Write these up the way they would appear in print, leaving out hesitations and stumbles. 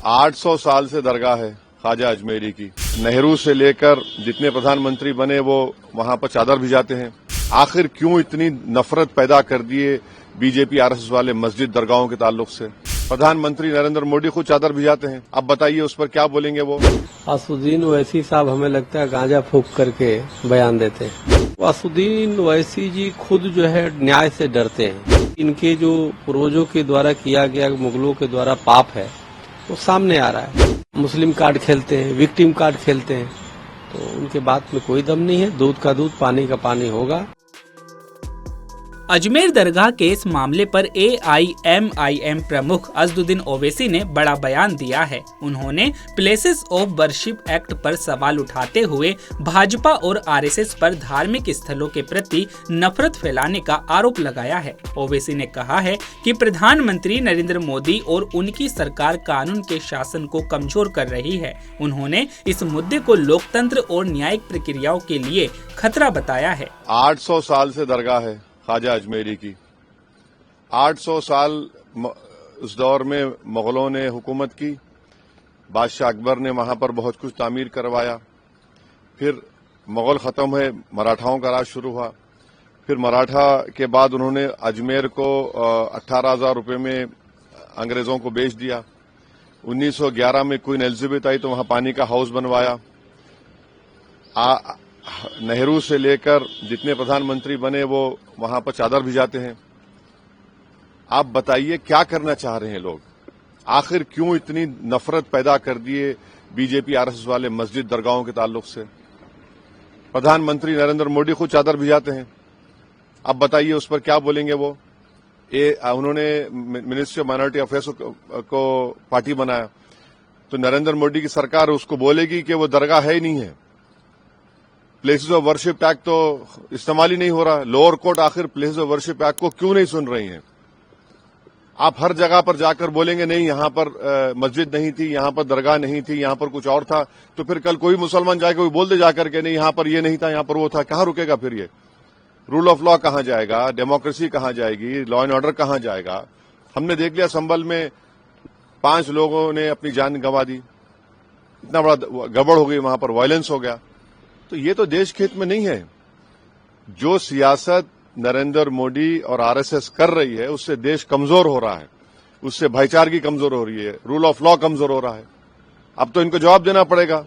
800 साल से दरगाह है ख्वाजा अजमेरी की। नेहरू से लेकर जितने प्रधानमंत्री बने वो वहां पर चादर भिजाते हैं। आखिर क्यों इतनी नफरत पैदा कर दिए बीजेपी आरएसएस वाले मस्जिद दरगाहों के ताल्लुक से? प्रधानमंत्री नरेंद्र मोदी खुद चादर भिजाते हैं। अब बताइए उस पर क्या बोलेंगे वो? असुद्दीन ओवैसी साहब हमें लगता है गांजा फूंक करके बयान देते हैं। असुद्दीन ओवैसी जी खुद जो है न्याय से डरते हैं। इनके जो पूर्वजों के द्वारा किया गया मुगलों के द्वारा पाप है वो सामने आ रहा है। मुस्लिम कार्ड खेलते हैं, विक्टिम कार्ड खेलते हैं, तो उनके बात में कोई दम नहीं है। दूध का दूध, पानी का पानी होगा। अजमेर दरगाह के इस मामले पर AIMIM प्रमुख असदुद्दीन ओवैसी ने बड़ा बयान दिया है। उन्होंने प्लेसेस ऑफ वर्शिप एक्ट पर सवाल उठाते हुए भाजपा और RSS पर धार्मिक स्थलों के प्रति नफरत फैलाने का आरोप लगाया है। ओवैसी ने कहा है कि प्रधानमंत्री नरेंद्र मोदी और उनकी सरकार कानून के शासन को कमजोर कर रही है। उन्होंने इस मुद्दे को लोकतंत्र और न्यायिक प्रक्रियाओं के लिए खतरा बताया है। 800 साल से दरगाह है ख्वाजा अजमेरी की। 800 साल उस दौर में मुगलों ने हुकूमत की। बादशाह अकबर ने वहां पर बहुत कुछ तामीर करवाया। फिर मुगल खत्म हुए, मराठाओं का राज शुरू हुआ। फिर मराठा के बाद उन्होंने अजमेर को 18,000 रुपये में अंग्रेजों को बेच दिया। 1911 में क्वीन एलिजाबेथ आई तो वहां पानी का हाउस बनवाया। नेहरू से लेकर जितने प्रधानमंत्री बने वो वहां पर चादर भिजाते हैं। आप बताइए क्या करना चाह रहे हैं लोग? आखिर क्यों इतनी नफरत पैदा कर दिए बीजेपी आरएसएस वाले मस्जिद दरगाहों के ताल्लुक से? प्रधानमंत्री नरेंद्र मोदी खुद चादर भिजाते हैं। अब बताइए उस पर क्या बोलेंगे वो? उन्होंने मिनिस्ट्री ऑफ माइनॉरिटी अफेयर्स को पार्टी बनाया तो नरेंद्र मोदी की सरकार उसको बोलेगी कि वो दरगाह है ही नहीं है। प्लेसेस ऑफ वर्शिप एक्ट तो इस्तेमाल ही नहीं हो रहा। लोअर कोर्ट आखिर प्लेसेस ऑफ वर्शिप एक्ट को क्यों नहीं सुन रही है? आप हर जगह पर जाकर बोलेंगे नहीं यहां पर मस्जिद नहीं थी, यहां पर दरगाह नहीं थी, यहां पर कुछ और था, तो फिर कल कोई मुसलमान जाकर कोई बोल दे जाकर के नहीं यहां पर ये नहीं था, यहां पर वो था। कहां रुकेगा फिर ये? रूल ऑफ लॉ कहां जाएगा? डेमोक्रेसी कहां जाएगी? लॉ एंड ऑर्डर कहां जाएगा? हमने देख लिया संभल में 5 लोगों ने अपनी जान गंवा दी। इतना बड़ा गड़बड़ हो गई, वहां पर वायलेंस हो गया। तो ये तो देश के हित में नहीं है। जो सियासत नरेंद्र मोदी और आरएसएस कर रही है उससे देश कमजोर हो रहा है, उससे भाईचारगी कमजोर हो रही है, रूल ऑफ लॉ कमजोर हो रहा है। अब तो इनको जवाब देना पड़ेगा।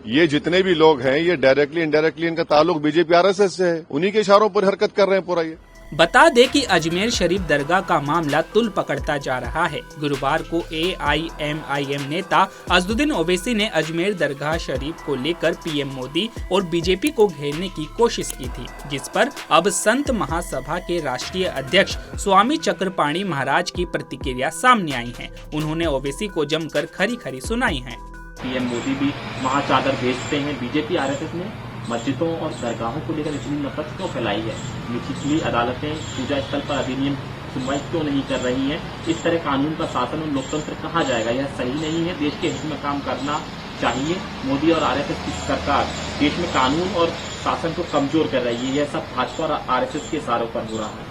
ये जितने भी लोग हैं ये डायरेक्टली इनडायरेक्टली इनका ताल्लुक बीजेपी आरएसएस से है। उन्हीं के इशारों पर हरकत कर रहे हैं पूरा ये। बता दें कि अजमेर शरीफ दरगाह का मामला तुल पकड़ता जा रहा है। गुरुवार को AIMIM नेता असदुद्दीन ओवैसी ने अजमेर दरगाह शरीफ को लेकर PM मोदी और बीजेपी को घेरने की कोशिश की थी, जिस पर अब संत महासभा के राष्ट्रीय अध्यक्ष स्वामी चक्रपाणी महाराज की प्रतिक्रिया सामने आई है। उन्होंने ओवैसी को जमकर खरी खरी सुनाई है। PM मोदी भी महाचादर भेजते हैं। बीजेपी RSS ने मस्जिदों और दरगाहों को लेकर इतनी नफरत क्यों फैलाई है? निचली अदालतें पूजा स्थल पर अधिनियम सुनवाई क्यों नहीं कर रही हैं? इस तरह कानून का शासन और लोकतंत्र कहाँ जाएगा? यह सही नहीं है। देश के हित में काम करना चाहिए। मोदी और RSS की सरकार देश में कानून और शासन को कमजोर कर रही है। यह सब भाजपा और RSS के इशारों पर हो रहा है।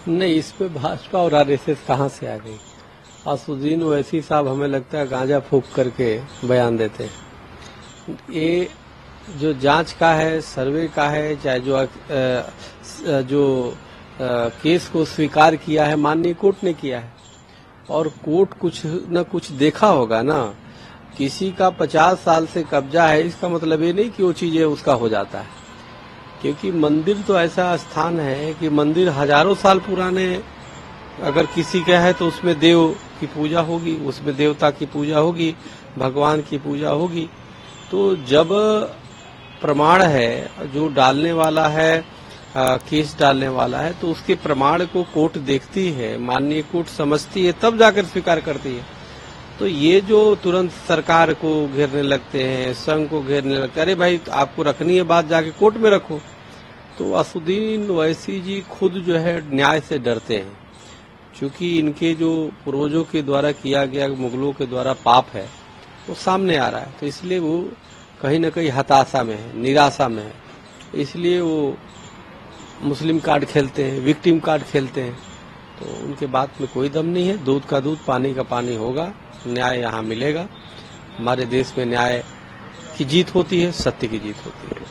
नहीं, इस पे भाजपा और RSS कहाँ से आ गई? असुद्दीन ओवैसी साहब हमें लगता है गांजा फूंक करके बयान देते हैं। ये जो जांच का है, सर्वे का है, चाहे जो केस को स्वीकार किया है माननीय कोर्ट ने किया है, और कोर्ट कुछ न कुछ देखा होगा ना। किसी का 50 साल से कब्जा है इसका मतलब ये नहीं कि वो चीजें उसका हो जाता है, क्योंकि मंदिर तो ऐसा स्थान है कि मंदिर हजारों साल पुराने अगर किसी का है तो उसमें देव की पूजा होगी, उसमें देवता की पूजा होगी, भगवान की पूजा होगी। तो जब प्रमाण है, जो डालने वाला है, केस डालने वाला है, तो उसके प्रमाण को कोर्ट देखती है, माननीय कोर्ट समझती है, तब जाकर स्वीकार करती है। तो ये जो तुरंत सरकार को घेरने लगते हैं, संघ को घेरने लगते हैं, अरे भाई आपको रखनी है बात जाके कोर्ट में रखो। तो असदुद्दीन ओवैसी जी खुद जो है न्याय से डरते हैं, क्योंकि इनके जो पूर्वजों के द्वारा किया गया मुगलों के द्वारा पाप है वो सामने आ रहा है। तो इसलिए वो कहीं न कहीं हताशा में है, निराशा में है। इसलिए वो मुस्लिम कार्ड खेलते हैं, विक्टिम कार्ड खेलते हैं, तो उनके बात में कोई दम नहीं है। दूध का दूध, पानी का पानी होगा। न्याय यहाँ मिलेगा। हमारे देश में न्याय की जीत होती है, सत्य की जीत होती है।